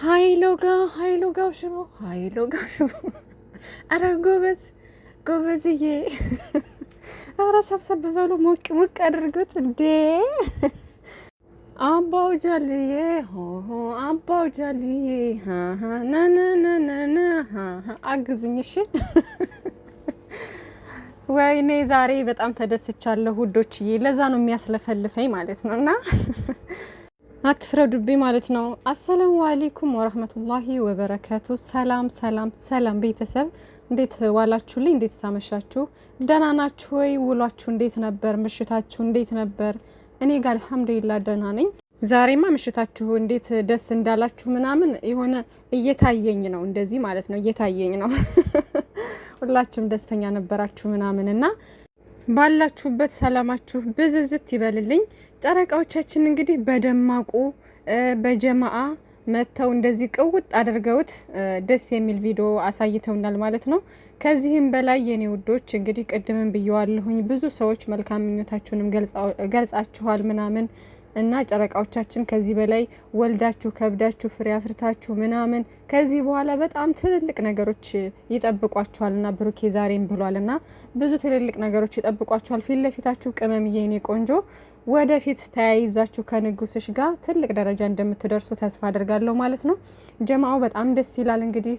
ሀይሎ ጋው ሽቦ ሀይሎ ጋው ሽቦ። አረ ጎበዝ ጎበዝዬ፣ አረ ሰብሰብ በሉ ሞቅ ሞቅ አድርጉት እንዴ! አባው ጃልዬ ሆሆ አባው ጃልዬ ናናናናና አግዙኝ እሺ። ወይኔ ዛሬ በጣም ተደስቻለሁ ውዶችዬ። ለዛ ነው የሚያስለፈልፈኝ ማለት ነው። እና አትፍረዱብኝ ማለት ነው። አሰላሙ አለይኩም ወራህመቱላሂ ወበረካቱ። ሰላም ሰላም ሰላም ቤተሰብ፣ እንዴት ዋላችሁልኝ? እንዴት ሳመሻችሁ? ደህና ናችሁ ወይ? ውሏችሁ እንዴት ነበር? ምሽታችሁ እንዴት ነበር? እኔ ጋር አልሐምዱሊላህ ደህና ነኝ። ዛሬማ ምሽታችሁ እንዴት ደስ እንዳላችሁ ምናምን የሆነ እየታየኝ ነው፣ እንደዚህ ማለት ነው እየታየኝ ነው። ሁላችሁም ደስተኛ ነበራችሁ ምናምን እና ባላችሁበት ሰላማችሁ ብዝዝት ይበልልኝ። ጨረቃዎቻችን እንግዲህ በደማቁ በጀማአ መተው እንደዚህ ቅውጥ አድርገውት ደስ የሚል ቪዲዮ አሳይተውናል ማለት ነው። ከዚህም በላይ የኔ ውዶች እንግዲህ ቅድምን ብየዋለሁኝ፣ ብዙ ሰዎች መልካም ምኞታችሁንም ገልጻችኋል ምናምን እና ጨረቃዎቻችን ከዚህ በላይ ወልዳችሁ ከብዳችሁ ፍሬ አፍርታችሁ ምናምን ከዚህ በኋላ በጣም ትልልቅ ነገሮች ይጠብቋችኋልና ብሩኬ ዛሬም ብሏልና ብዙ ትልልቅ ነገሮች ይጠብቋችኋል ፊት ለፊታችሁ። ቅመምዬ የኔ ቆንጆ ወደፊት ተያይዛችሁ ከንጉስሽ ጋር ትልቅ ደረጃ እንደምትደርሱ ተስፋ አድርጋለሁ ማለት ነው። ጀማው በጣም ደስ ይላል። እንግዲህ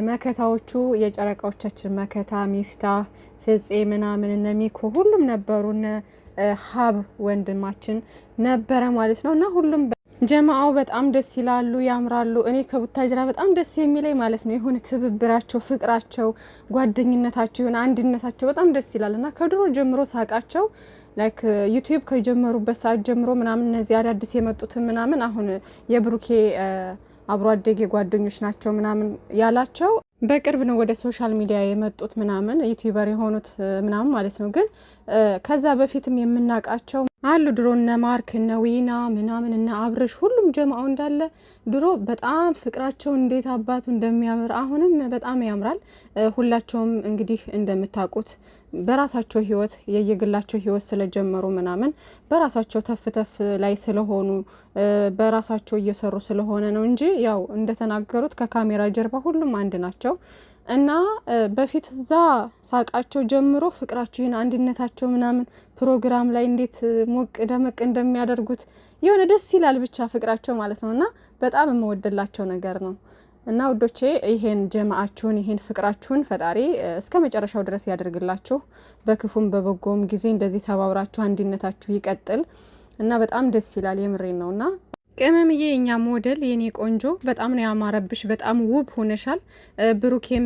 መከታዎቹ የጨረቃዎቻችን መከታ ሚፍታህ ፍጼ ምናምን እነ ሚኮ ሁሉም ነበሩ፣ ሀብ ወንድማችን ነበረ ማለት ነው። እና ሁሉም ጀማአው በጣም ደስ ይላሉ፣ ያምራሉ። እኔ ከቡታጅራ በጣም ደስ የሚለኝ ማለት ነው የሆነ ትብብራቸው፣ ፍቅራቸው፣ ጓደኝነታቸው፣ የሆነ አንድነታቸው በጣም ደስ ይላል። እና ከድሮ ጀምሮ ሳቃቸው ላይክ ዩቲዩብ ከጀመሩበት ሰዓት ጀምሮ ምናምን እነዚህ አዳዲስ የመጡትን ምናምን አሁን የብሩኬ አብሮ አደጌ ጓደኞች ናቸው ምናምን ያላቸው በቅርብ ነው ወደ ሶሻል ሚዲያ የመጡት ምናምን ዩቲዩበር የሆኑት ምናምን ማለት ነው። ግን ከዛ በፊትም የምናውቃቸው አሉ ድሮ እነ ማርክ እነ ዊና ምናምን እነ አብረሽ ሁሉም ጀማው እንዳለ ድሮ በጣም ፍቅራቸው እንዴት አባቱ እንደሚያምር አሁንም በጣም ያምራል። ሁላቸውም እንግዲህ እንደምታውቁት በራሳቸው ህይወት የየግላቸው ህይወት ስለጀመሩ ምናምን በራሳቸው ተፍ ላይ ስለሆኑ በራሳቸው እየሰሩ ስለሆነ ነው እንጂ ያው እንደተናገሩት ከካሜራ ጀርባ ሁሉም አንድ ናቸው። እና በፊት እዛ ሳቃቸው ጀምሮ ፍቅራቸውን አንድነታቸው ምናምን ፕሮግራም ላይ እንዴት ሞቅ ደመቅ እንደሚያደርጉት የሆነ ደስ ይላል ብቻ ፍቅራቸው ማለት ነው። እና በጣም የምወደላቸው ነገር ነው። እና ውዶቼ ይሄን ጀማአችሁን ይሄን ፍቅራችሁን ፈጣሪ እስከ መጨረሻው ድረስ ያደርግላችሁ። በክፉም በበጎም ጊዜ እንደዚህ ተባብራችሁ አንድነታችሁ ይቀጥል እና በጣም ደስ ይላል። የምሬን ነውና ቅመምዬ የኛ ሞዴል የኔ ቆንጆ በጣም ነው ያማረብሽ፣ በጣም ውብ ሆነሻል። ብሩኬም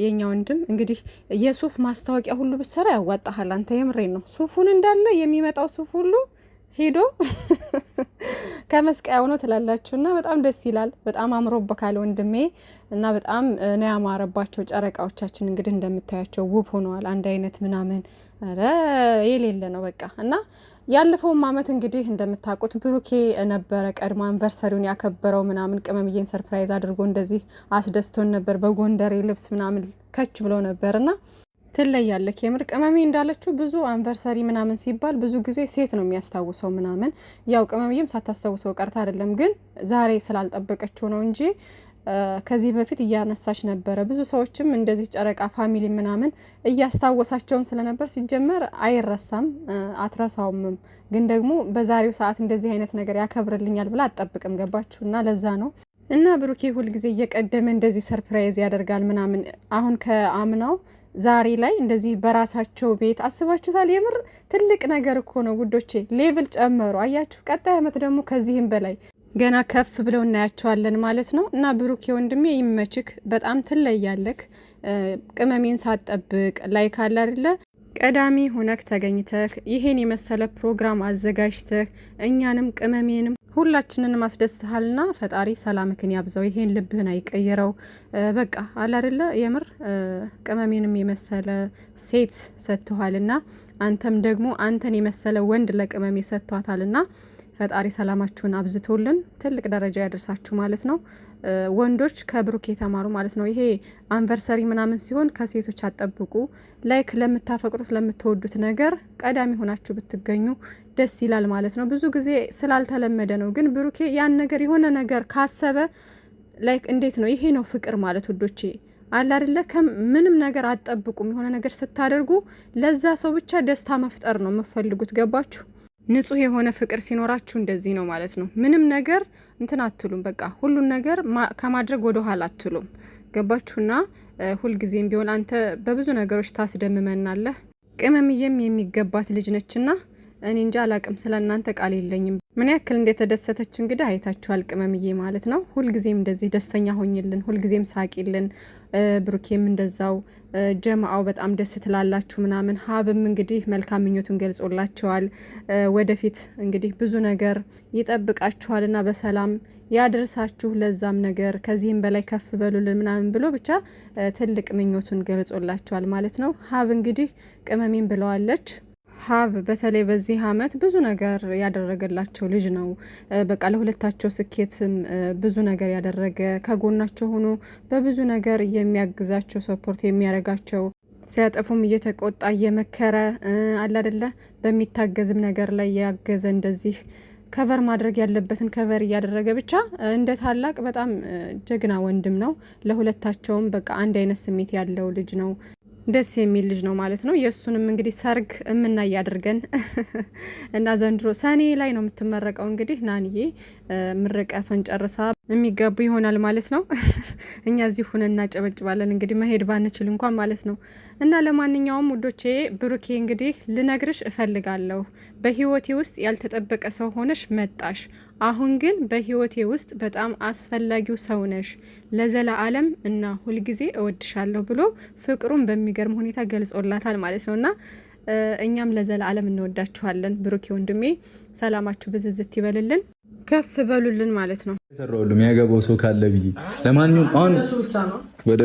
የኛ ወንድም እንግዲህ የሱፍ ማስታወቂያ ሁሉ ብትሰራ ያዋጣሃል አንተ። የምሬን ነው። ሱፉን እንዳለ የሚመጣው ሱፍ ሁሉ ሄዶ ከመስቀያው ነው ትላላችሁና በጣም ደስ ይላል። በጣም አምሮበካል ወንድሜ እና በጣም ነው ያማረባቸው ጨረቃዎቻችን። እንግዲህ እንደምታያቸው ውብ ሆነዋል። አንድ አይነት ምናምን ኧረ የሌለ ነው በቃ። እና ያለፈውም አመት እንግዲህ እንደምታውቁት ብሩኬ ነበረ ቀድሞ አንቨርሰሪውን ያከበረው ምናምን ቅመምዬን ሰርፕራይዝ አድርጎ እንደዚህ አስደስቶን ነበር። በጎንደሬ ልብስ ምናምን ከች ብሎ ነበርና ትለያለክ የምር ቅመሜ እንዳለችው ብዙ አንቨርሰሪ ምናምን ሲባል ብዙ ጊዜ ሴት ነው የሚያስታውሰው ምናምን። ያው ቅመምዬም ሳታስታውሰው ቀርታ አይደለም፣ ግን ዛሬ ስላልጠበቀችው ነው እንጂ ከዚህ በፊት እያነሳች ነበረ። ብዙ ሰዎችም እንደዚህ ጨረቃ ፋሚሊ ምናምን እያስታወሳቸውም ስለነበር ሲጀመር አይረሳም አትረሳውምም። ግን ደግሞ በዛሬው ሰዓት እንደዚህ አይነት ነገር ያከብርልኛል ብላ አትጠብቅም። ገባችሁ? እና ለዛ ነው እና ብሩኬ ሁልጊዜ እየቀደመ እንደዚህ ሰርፕራይዝ ያደርጋል ምናምን። አሁን ከአምናው ዛሬ ላይ እንደዚህ በራሳቸው ቤት አስባችሁታል? የምር ትልቅ ነገር እኮ ነው ውዶቼ። ሌቭል ጨመሩ አያችሁ። ቀጣይ አመት ደግሞ ከዚህም በላይ ገና ከፍ ብለው እናያቸዋለን ማለት ነው። እና ብሩኬ ወንድሜ ይመችክ፣ በጣም ትለያለክ። ቅመሜን ሳትጠብቅ ላይ ካለ አይደለ ቀዳሚ ሆነክ ተገኝተክ ይሄን የመሰለ ፕሮግራም አዘጋጅተክ እኛንም ቅመሜንም ሁላችንንም አስደስተሃልና ፈጣሪ ሰላምክን ያብዛው። ይሄን ልብህን አይቀየረው። በቃ አለ አይደለ የምር ቅመሜንም የመሰለ ሴት ሰጥቷልና አንተም ደግሞ አንተን የመሰለ ወንድ ለቅመሜ ሰጥቷታልና ፈጣሪ ሰላማችሁን አብዝቶልን ትልቅ ደረጃ ያደርሳችሁ ማለት ነው። ወንዶች ከብሩክ የተማሩ ማለት ነው። ይሄ አንቨርሰሪ ምናምን ሲሆን ከሴቶች አጠብቁ። ላይክ ለምታፈቅሩት ለምትወዱት ነገር ቀዳሚ ሆናችሁ ብትገኙ ደስ ይላል ማለት ነው። ብዙ ጊዜ ስላልተለመደ ነው። ግን ብሩኬ ያን ነገር የሆነ ነገር ካሰበ ላይክ እንዴት ነው ይሄ ነው ፍቅር ማለት ውዶቼ አለ አይደለ ምንም ነገር አትጠብቁም የሆነ ነገር ስታደርጉ ለዛ ሰው ብቻ ደስታ መፍጠር ነው የምትፈልጉት ገባችሁ ንጹህ የሆነ ፍቅር ሲኖራችሁ እንደዚህ ነው ማለት ነው ምንም ነገር እንትን አትሉም በቃ ሁሉን ነገር ከማድረግ ወደ ኋላ አትሉም ገባችሁና ሁሉ ጊዜም ቢሆን አንተ በብዙ ነገሮች ታስደምመናለህ ቅመምዬም የሚገባት ልጅ ነችና እኔ እንጃ አላቅም ስለናንተ ቃል የለኝም ምን ያክል እንደተደሰተች እንግዲህ አይታችኋል ቅመምዬ ማለት ነው ሁሉ ጊዜም እንደዚህ ደስተኛ ሆኝልን ሁሉ ጊዜም ሳቂልን ብሩኬም እንደዛው ጀማአው በጣም ደስ ትላላችሁ ምናምን ሀብም እንግዲህ መልካም ምኞቱን ገልጾላቸዋል ወደፊት እንግዲህ ብዙ ነገር ይጠብቃችኋልና በሰላም ያድርሳችሁ ለዛም ነገር ከዚህም በላይ ከፍ በሉልን ምናምን ብሎ ብቻ ትልቅ ምኞቱን ገልጾላቸዋል ማለት ነው ሀብ እንግዲህ ቅመሜን ብለዋለች ሀብ በተለይ በዚህ አመት ብዙ ነገር ያደረገላቸው ልጅ ነው በቃ ለሁለታቸው ስኬትም ብዙ ነገር ያደረገ ከጎናቸው ሆኖ በብዙ ነገር የሚያግዛቸው ሰፖርት የሚያረጋቸው ሲያጠፉም እየተቆጣ እየመከረ አለ አይደለ በሚታገዝም ነገር ላይ ያገዘ እንደዚህ ከቨር ማድረግ ያለበትን ከቨር ያደረገ ብቻ እንደ ታላቅ በጣም ጀግና ወንድም ነው ለሁለታቸውም በቃ አንድ አይነት ስሜት ያለው ልጅ ነው ደስ የሚል ልጅ ነው ማለት ነው የሱንም እንግዲህ ሰርግ እምናይ ያድርገን እና ዘንድሮ ሰኔ ላይ ነው የምትመረቀው እንግዲህ ናንዬ ምርቃቷን ጨርሳ የሚጋቡ ይሆናል ማለት ነው እኛ እዚህ ሆነና ጨበጭባለን እንግዲህ መሄድ ባንችል እንኳን ማለት ነው እና ለማንኛውም ውዶቼ ብሩኬ እንግዲህ ልነግርሽ እፈልጋለሁ በህይወቴ ውስጥ ያልተጠበቀ ሰው ሆነሽ መጣሽ አሁን ግን በህይወቴ ውስጥ በጣም አስፈላጊው ሰው ነሽ ለዘላለም እና ሁሉ ጊዜ እወድሻለሁ ብሎ ፍቅሩን በሚገርም ሁኔታ ገልጾላታል ማለት ነውና እኛም ለዘላለም እንወዳችኋለን ብሩኬ ወንድሜ ሰላማችሁ ብዝዝት ይበልልን ከፍ በሉልን ማለት ነው ሰራውልም የሚያገባው ሰው ካለ ብዬ ለማንኛውም አሁን ወደ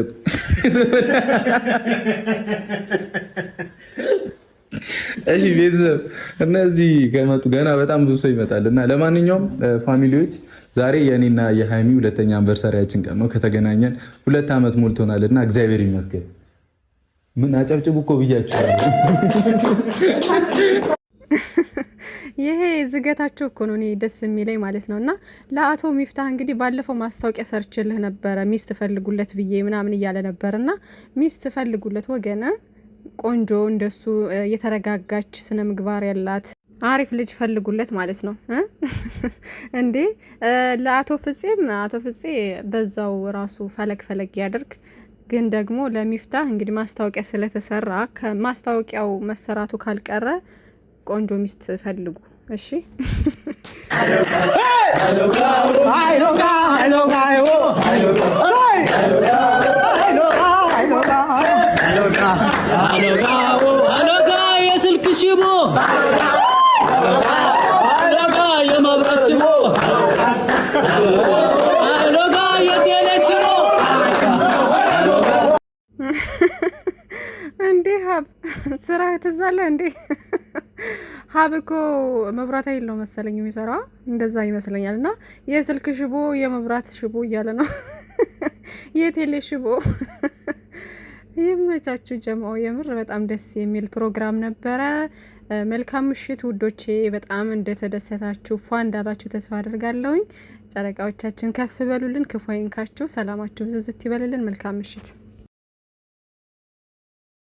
እሺ ቤተሰብ እነዚህ ከመጡ ገና በጣም ብዙ ሰው ይመጣልና ለማንኛውም ፋሚሊዎች ዛሬ የኔና የሃይሚ ሁለተኛ አንቨርሳሪያችን ቀን ነው ከተገናኘን 2 አመት ሞልቶናልና እግዚአብሔር ይመስገን ምን አጨብጭቡ እኮ ብያችኋለሁ ይሄ ዝገታቸው እኮ ነው እኔ ደስ የሚለኝ ማለት ነውና ለአቶ ሚፍታህ እንግዲህ ባለፈው ማስታወቂያ ሰርችልህ ነበር ሚስት ፈልጉለት ብዬ ምናምን እያለ ነበርና ሚስት ፈልጉለት ወገነ ቆንጆ እንደሱ የተረጋጋች ስነ ምግባር ያላት አሪፍ ልጅ ፈልጉለት ማለት ነው እንዴ ለአቶ ፍፄ በዛው ራሱ ፈለግ ያድርግ ግን ደግሞ ለሚፍታህ እንግዲህ ማስታወቂያ ስለተሰራ ከማስታወቂያው መሰራቱ ካልቀረ ቆንጆ ሚስት ፈልጉ እሺ እንዴ ሀብ ስራ ተዛለ እንዴ ሀብ እኮ መብራት ኃይል ነው መሰለኝ የሚሰራው እንደዛ ይመስለኛልና የስልክ ሽቦ የመብራት ሽቦ እያለ ነው የቴሌ ሽቦ ይመቻችሁ ጀማው የምር በጣም ደስ የሚል ፕሮግራም ነበረ መልካም ምሽት ውዶቼ በጣም እንደተደሰታችሁ ፏ እንዳላችሁ ተስፋ አደርጋለሁ ጨረቃዎቻችን ከፍ በሉልን ክፉ አይንካችሁ ሰላማችሁ ብዝዝት ይበልልን መልካም ምሽት